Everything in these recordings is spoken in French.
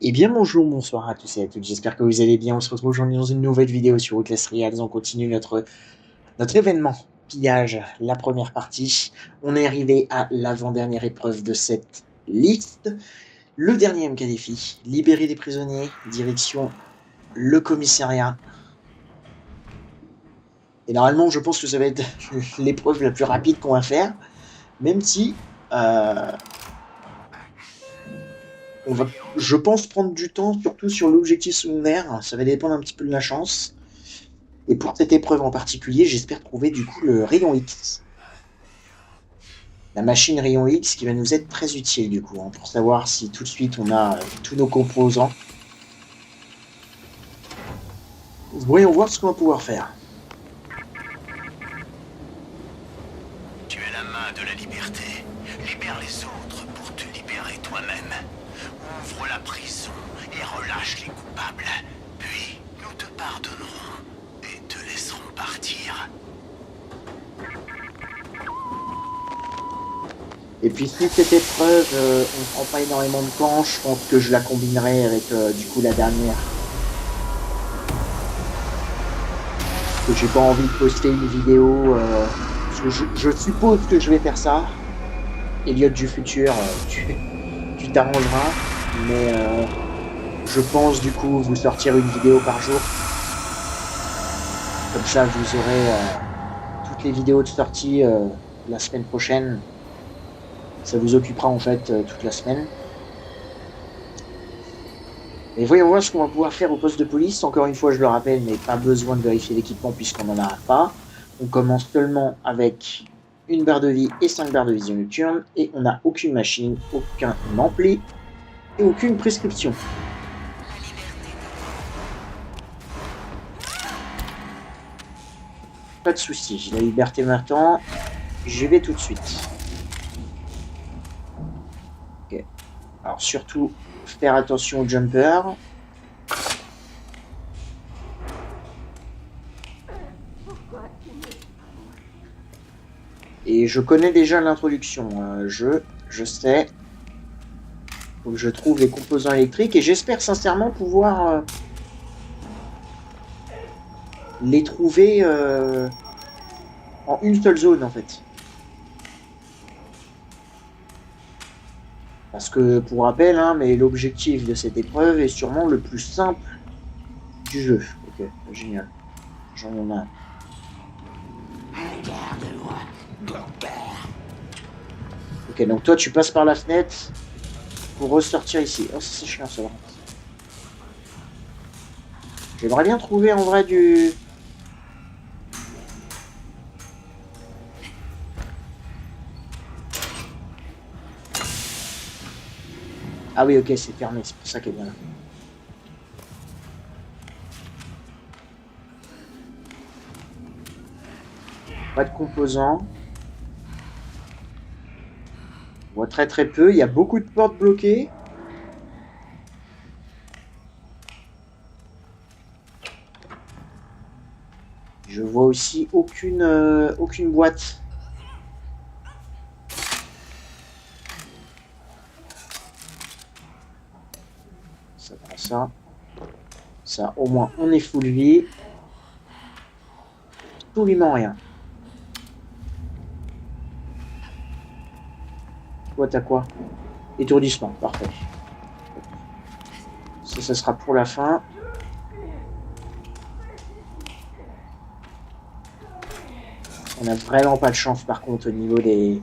Eh bien bonjour, bonsoir à tous et à toutes, j'espère que vous allez bien. On se retrouve aujourd'hui dans une nouvelle vidéo sur Outlast Trials. On continue notre événement pillage, la première partie. On est arrivé à l'avant-dernière épreuve de cette liste. Le dernier MK défi, libérer les prisonniers, direction le commissariat. Et normalement je pense que ça va être l'épreuve la plus rapide qu'on va faire, même si on va, je pense, prendre du temps, surtout sur l'objectif secondaire. Ça va dépendre un petit peu de la chance. Et pour cette épreuve en particulier, j'espère trouver du coup le rayon X. La machine rayon X qui va nous être très utile du coup, hein, pour savoir si tout de suite on a tous nos composants. Voyons voir ce qu'on va pouvoir faire. Tu es la main de la liberté. Libère les autres pour te libérer toi-même. Ouvre la prison et relâche les coupables. Puis, nous te pardonnerons et te laisserons partir. Et puis si cette épreuve, on prend pas énormément de temps, je pense que je la combinerai avec du coup la dernière. Parce que j'ai pas envie de poster une vidéo, parce que je suppose que je vais faire ça. Elliot du futur, tu t'arrangeras, mais je pense du coup vous sortir une vidéo par jour. Comme ça vous aurez toutes les vidéos de sortie la semaine prochaine. Ça vous occupera en fait toute la semaine. Et voyons voir ce qu'on va pouvoir faire au poste de police. Encore une fois, je le rappelle, mais pas besoin de vérifier l'équipement puisqu'on n'en a pas. On commence seulement avec une barre de vie et 5 barres de vision nocturne. Et on n'a aucune machine, aucun ampli et aucune prescription. Pas de souci, j'ai la liberté maintenant. J'y vais tout de suite. Ok. Alors surtout, faire attention au jumper. Et je connais déjà l'introduction. Je sais. Faut que je trouve les composants électriques et j'espère sincèrement pouvoir les trouver en une seule zone en fait. Parce que pour rappel, hein, mais l'objectif de cette épreuve est sûrement le plus simple du jeu. Ok, génial. J'en ai un. Ok, donc toi tu passes par la fenêtre pour ressortir ici. Oh, c'est chiant ça va. J'aimerais bien trouver en vrai du... Ah oui, ok, c'est fermé, c'est pour ça qu'elle est bien là. Pas de composants. On voit très très peu. Il y a beaucoup de portes bloquées. Je vois aussi aucune boîte. Ça prend ça. Ça, au moins, on est full vie. Absolument rien. Toi, t'as quoi? Étourdissement, parfait. Ça sera pour la fin. On n'a vraiment pas de chance, par contre, au niveau des...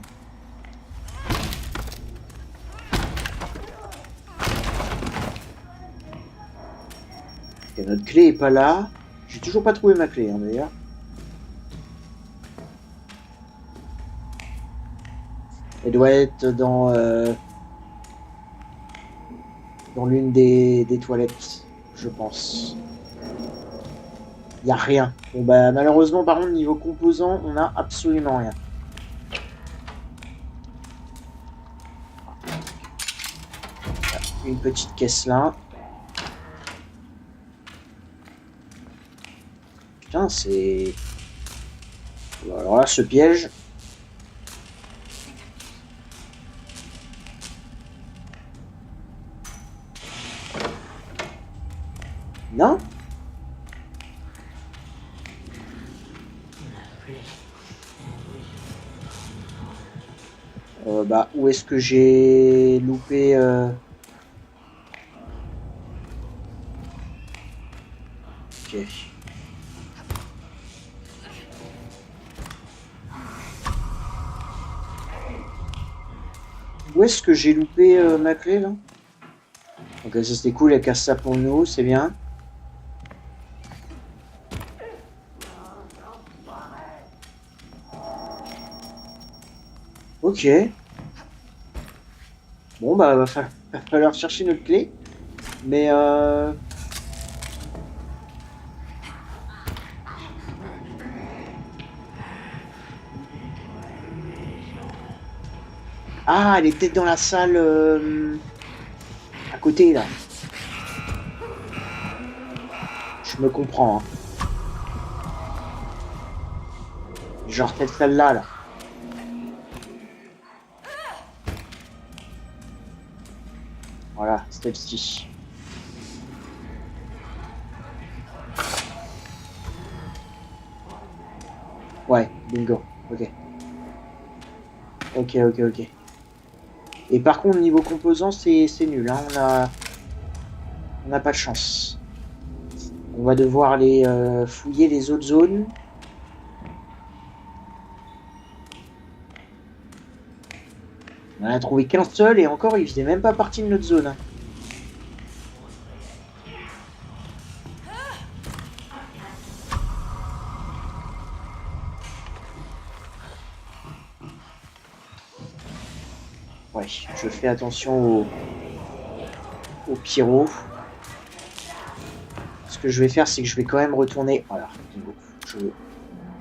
Okay, notre clé est pas là. J'ai toujours pas trouvé ma clé, hein, d'ailleurs. Elle doit être dans l'une des toilettes, je pense. Il n'y a rien. Bon, bah, malheureusement, par contre, niveau composant, on n'a absolument rien. Une petite caisse là. Putain, c'est... Alors là, ce piège... Non? Bah, où est-ce que j'ai loupé Ok. Où est-ce que j'ai loupé ma clé, là? Ok, ça c'était cool, elle casse ça pour nous, c'est bien. Ok. Bon, bah, va falloir chercher notre clé. Mais ah, elle est peut-être dans la salle à côté, là. Je me comprends, hein. Genre peut-être celle-là, là. Voilà, celle-ci. Ouais, bingo. Ok. Ok, ok, ok. Et par contre, niveau composants, c'est nul, hein. On n'a pas de chance. On va devoir aller fouiller les autres zones. On en a trouvé qu'un seul et encore, il faisait même pas partie de notre zone, hein. Ouais, je fais attention au pyro. Ce que je vais faire, c'est que je vais quand même retourner. Voilà,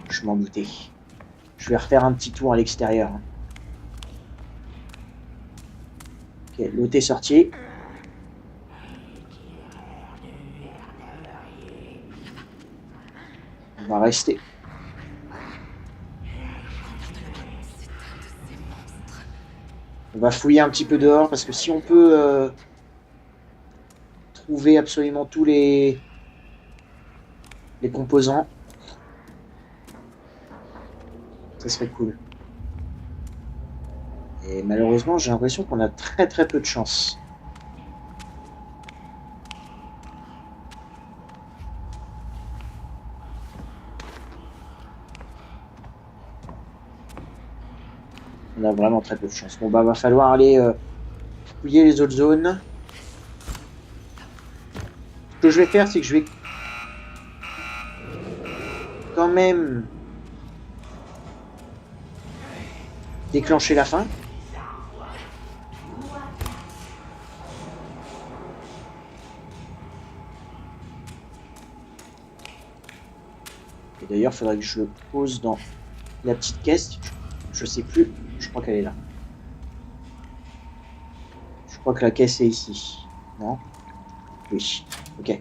je m'en doutais. Je vais refaire un petit tour à l'extérieur. Ok, l'autre est sorti. On va rester. On va fouiller un petit peu dehors parce que si on peut trouver absolument tous les composants, ça serait cool. Et malheureusement, j'ai l'impression qu'on a très très peu de chance. On a vraiment très peu de chance. Bon bah va falloir aller fouiller les autres zones. Ce que je vais faire, c'est que je vais quand même déclencher la fin. Et d'ailleurs, il faudrait que je le pose dans la petite caisse. Je sais plus. Je crois qu'elle est là. Je crois que la caisse est ici. Non? Oui. Ok.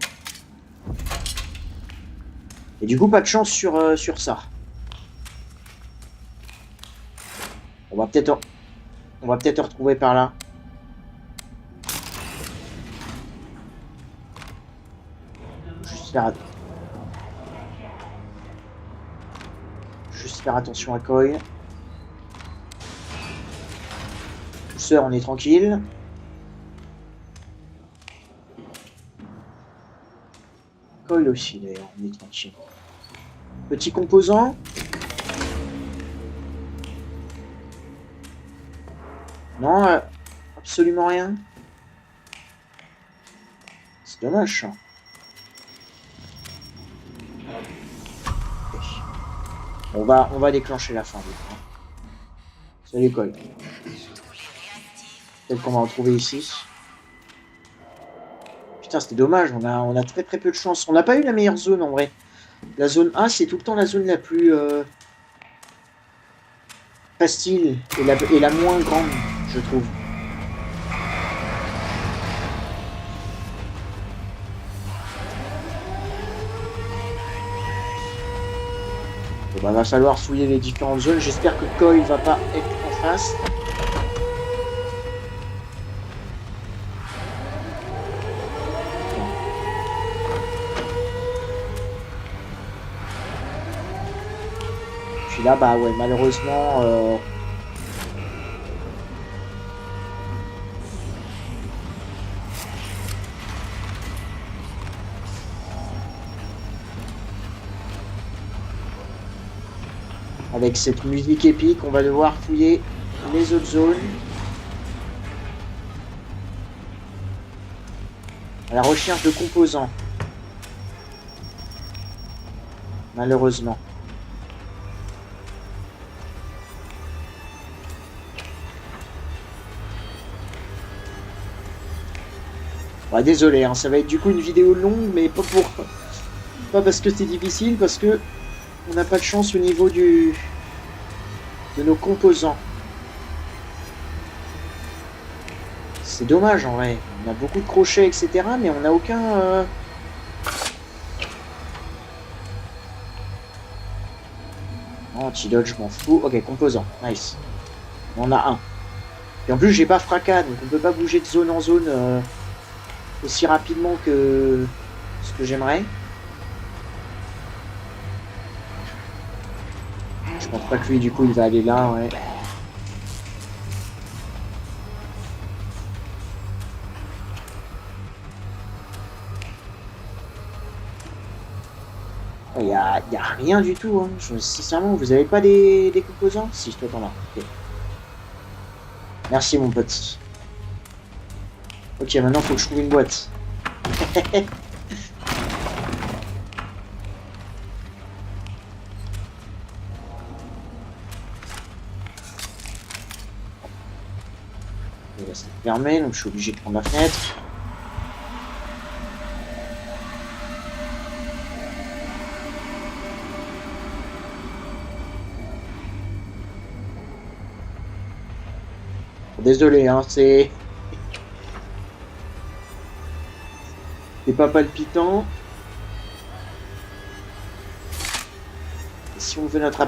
Et du coup, pas de chance sur ça. On va peut-être retrouver par là. Juste faire attention à Koi. Douceur, on est tranquille. Koi aussi, d'ailleurs, on est tranquille. Petit composant. Non, absolument rien. C'est dommage, ça. Okay. On va déclencher la fin. Salut, Koi. Peut-être qu'on va en trouver ici. Putain, c'était dommage, on a très très peu de chance. On n'a pas eu la meilleure zone, en vrai. La zone A, c'est tout le temps la zone la plus facile et la moins grande, je trouve. Bon, bah, va falloir fouiller les différentes zones. J'espère que Koi va pas être en face. là, bah ouais, malheureusement... avec cette musique épique, on va devoir fouiller les autres zones. À la recherche de composants. Malheureusement. Bah, désolé, hein, ça va être du coup une vidéo longue, mais pas parce que c'est difficile, parce que on n'a pas de chance au niveau de nos composants. C'est dommage en vrai. On a beaucoup de crochets, etc. Mais on n'a aucun... Antidote, je m'en fous. Ok, composant. Nice. On en a un. Et en plus, j'ai pas fracas, donc on peut pas bouger de zone en zone aussi rapidement que ce que j'aimerais. Je pense pas que lui, du coup, il va aller là, ouais. Il y a rien du tout, hein. Sincèrement, vous avez pas des composants? Si, je t'entends là. Okay. Merci, mon pote. Ok, maintenant, faut que je trouve une boîte. C'est fermé, donc je suis obligé de prendre la fenêtre. Désolé, hein, c'est pas palpitant. Et si on veut notre A+,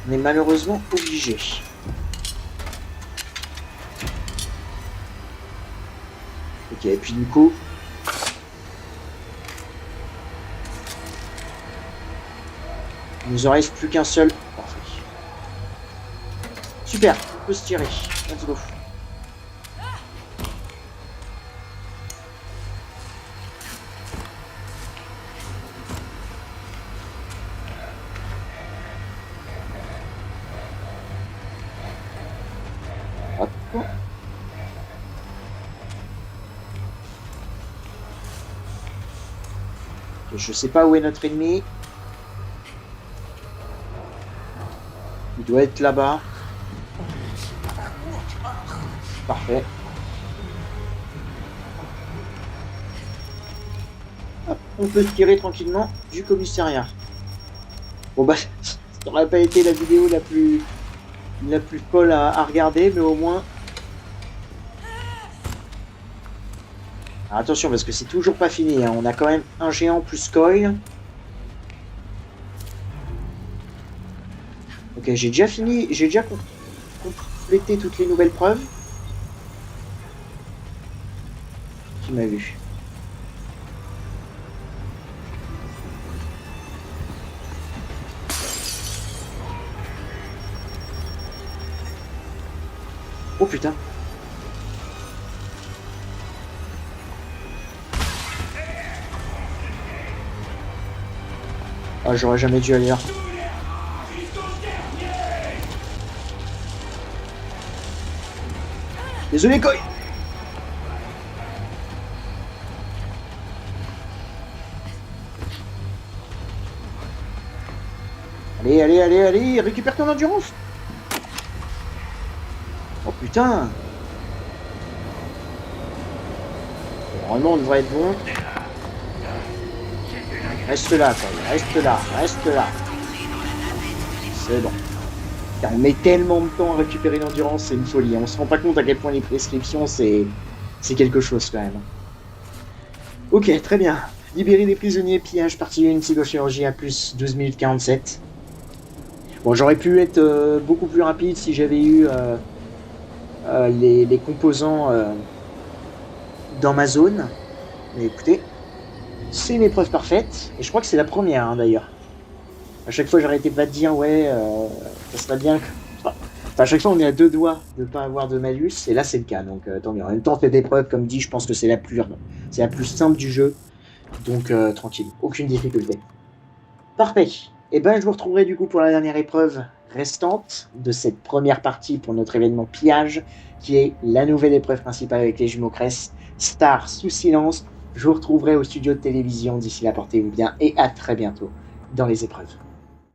on est malheureusement obligé. Ok, et puis du coup... il nous en reste plus qu'un seul. Parfait. Super, on peut se tirer. Let's go. Hop. Et je sais pas où est notre ennemi. Il doit être là-bas. Parfait. Hop, on peut tirer tranquillement du commissariat. Bon bah, ça n'aurait pas été la vidéo la plus folle à regarder, mais au moins... Alors, attention, parce que c'est toujours pas fini, hein. On a quand même un géant plus coil. Ok, j'ai déjà fini, j'ai déjà complété toutes les nouvelles preuves. Qui m'a vu? Oh putain. Ah, j'aurais jamais dû aller là. Désolé, Koi. Allez, allez, allez, allez, récupère ton endurance. Oh putain. Normalement, on devrait être bon. Reste là, Koi. Reste là, reste là. C'est bon. On met tellement de temps à récupérer l'endurance, c'est une folie. On se rend pas compte à quel point les prescriptions, c'est quelque chose quand même. Ok, très bien. Libérer les prisonniers, pillage, partie 1, psychochirurgie à plus 12 minutes 47. Bon, j'aurais pu être beaucoup plus rapide si j'avais eu les composants dans ma zone. Mais écoutez, c'est une épreuve parfaite. Et je crois que c'est la première, hein, d'ailleurs. À chaque fois, j'arrêtais pas de dire, ouais, ça serait bien que... Enfin, à chaque fois, on est à 2 doigts de pas avoir de malus, et là, c'est le cas, donc tant mieux. En même temps, cette épreuve, comme dit, je pense que c'est la plus simple du jeu, donc tranquille, aucune difficulté. Parfait. Et ben, je vous retrouverai du coup pour la dernière épreuve restante de cette première partie pour notre événement pillage, qui est la nouvelle épreuve principale avec les jumeaux Cress, Star sous silence. Je vous retrouverai au studio de télévision. D'ici là, portez-vous bien et à très bientôt dans les épreuves.